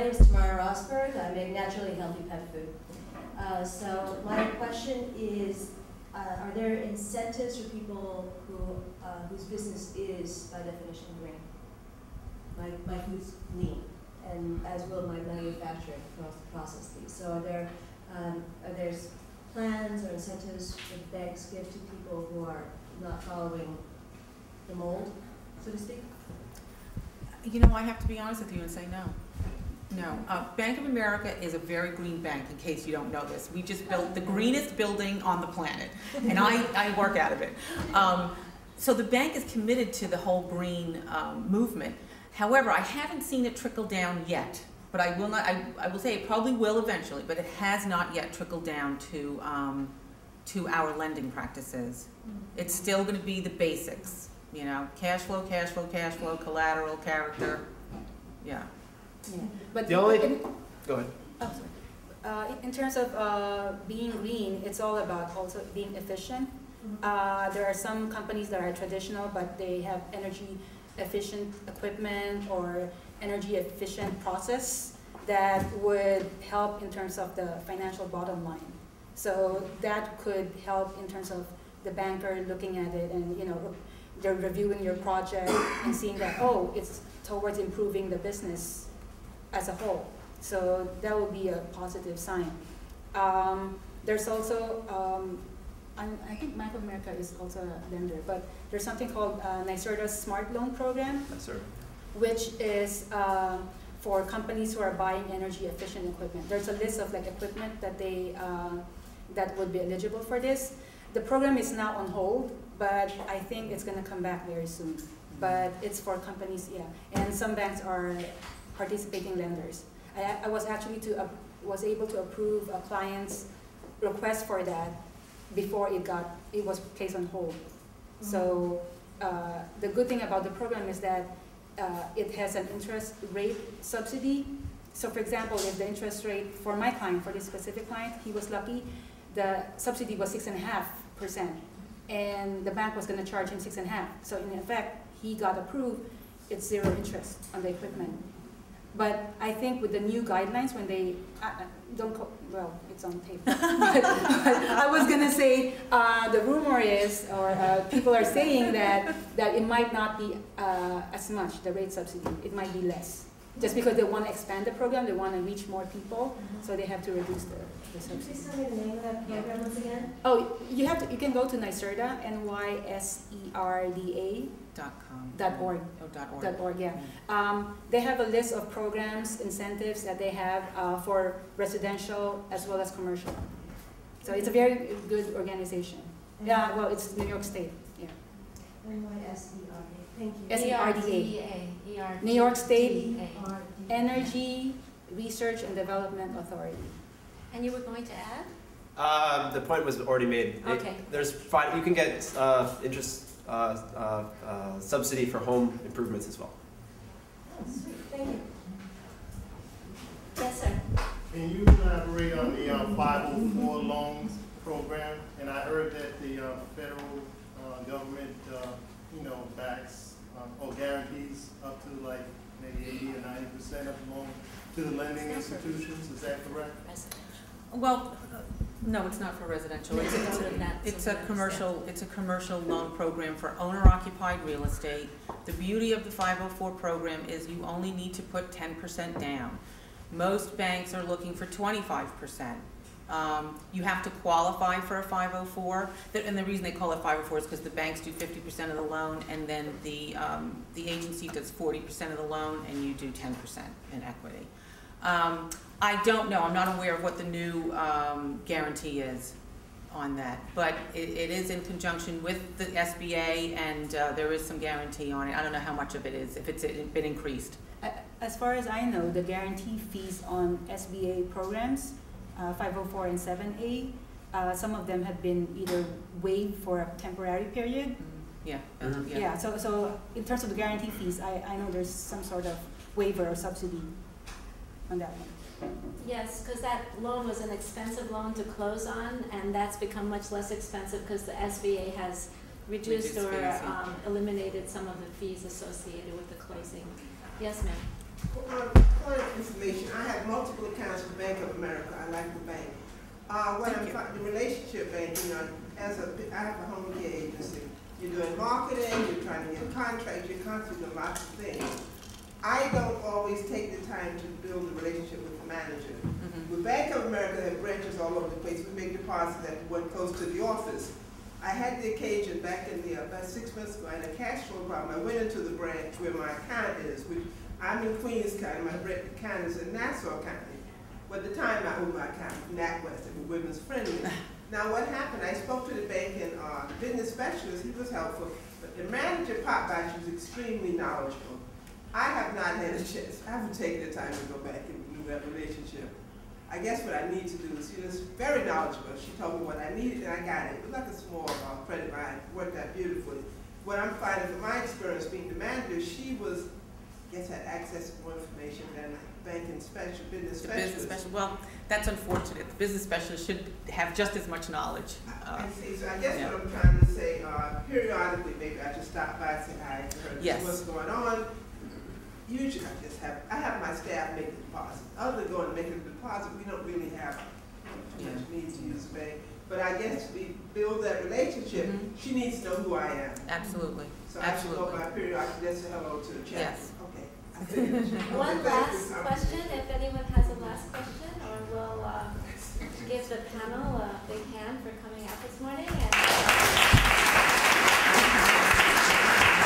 name is Tamara Rosberg. I make naturally healthy pet food. So my question is, are there incentives for people whose business is, by definition, green? My food's lean, and as will my manufacturing process these. So are there plans or incentives that banks give to people who are not following the mold, so to speak? You know, I have to be honest with you and say no. No. Bank of America is a very green bank, in case you don't know this. We just built the greenest building on the planet, and I work out of it. So the bank is committed to the whole green movement. However, I haven't seen it trickle down yet, but I will say it probably will eventually, but it has not yet trickled down to our lending practices. It's still going to be the basics, you know, cash flow, cash flow, cash flow, collateral, character, yeah. Yeah. But the only, go ahead. Oh, sorry. In terms of being green, it's all about also being efficient. There are some companies that are traditional, but they have energy efficient equipment or energy efficient process that would help in terms of the financial bottom line. So that could help in terms of the banker looking at it and, you know, they're reviewing your project and seeing that, oh, it's towards improving the business as a whole. So that would be a positive sign. There's also, I think Bank of America is also a lender, but there's something called NYSERDA's Smart Loan Program, which is for companies who are buying energy efficient equipment. There's a list of like equipment that they that would be eligible for this. The program is now on hold, but I think it's going to come back very soon. But it's for companies, yeah, and some banks are participating lenders. I was actually was able to approve a client's request for that before it was placed on hold. So the good thing about the program is that it has an interest rate subsidy. So for example, if the interest rate for my client, for this specific client, he was lucky, the subsidy was 6.5%, and the bank was going to charge him 6.5%. So in effect, he got approved. It's zero interest on the equipment. But I think with the new guidelines, when they well, it's on tape. but I was going to say the rumor is, or people are saying that it might not be as much, the rate subsidy. It might be less. Just because they want to expand the program, they want to reach more people, so they have to reduce the subsidy. Please tell me the name of that program once again. Oh, you can go to NYSERDA, NYSERDA.org. .org, yeah. They have a list of programs, incentives that they have for residential as well as commercial. So it's a very good organization. Yeah, well, it's New York State. Yeah. NYSERDA. Thank you. SERDA. New York State Energy Research and Development Authority. And you were going to add? The point was already made. Okay. You can get interest subsidy for home improvements as well. Oh, sweet. Thank you. Yes, sir. Can you elaborate on the 504 loans program? And I heard that the federal government, backs or guarantees up to like maybe 80 or 90% of the loan to the lending institutions. Is that correct? Well, no, it's not for residential. It's a commercial loan program for owner-occupied real estate. The beauty of the 504 program is you only need to put 10% down. Most banks are looking for 25%. You have to qualify for a 504, and the reason they call it 504 is because the banks do 50% of the loan, and then the agency does 40% of the loan, and you do 10% in equity. I don't know. I'm not aware of what the new guarantee is on that, but it is in conjunction with the SBA, and there is some guarantee on it. I don't know how much of it is, if it's been increased. As far as I know, the guarantee fees on SBA programs, 504 and 7A, some of them have been either waived for a temporary period. Yeah. Yeah. So in terms of the guarantee fees, I know there's some sort of waiver or subsidy on that one. Yes, because that loan was an expensive loan to close on, and that's become much less expensive because the SBA has reduced or eliminated some of the fees associated with the closing. Yes, ma'am. Point of information, I The relationship banking, I have a home care agency. You're doing marketing, you're trying to get contracts, you're constantly doing lots of things. I don't always take the time to build a relationship with the manager. With Bank of America, they have branches all over the place. We make deposits that went close to the office. I had the occasion back in about 6 months ago, I had a cash flow problem. I went into the branch where my account is, which I'm in Queens County, my account is in Nassau County. But at the time, I owned my account from NatWest, it was women's friendly. Now what happened, I spoke to the bank and the business specialist, he was helpful, but the manager popped by, she was extremely knowledgeable. I have not had a chance, I haven't taken the time to go back and renew that relationship. I guess what I need to do is, she was very knowledgeable. She told me what I needed and I got it. It was like a small credit line, worked out beautifully. What I'm finding from my experience being the manager, she was, I guess, had access to more information than banking specialist, business specialist. Well, that's unfortunate. The business specialist should have just as much knowledge. I see. So I guess what I'm trying to say, periodically, maybe I just stop by and say hi to her, Yes. see what's going on. Usually I have my staff make the deposit. Other than going and making the deposit, we don't really have too much need to use the bank. But I guess to build that relationship, she needs to know who I am. Absolutely. So I should go by periodically, just say hello to the chat. Yes. Okay. One last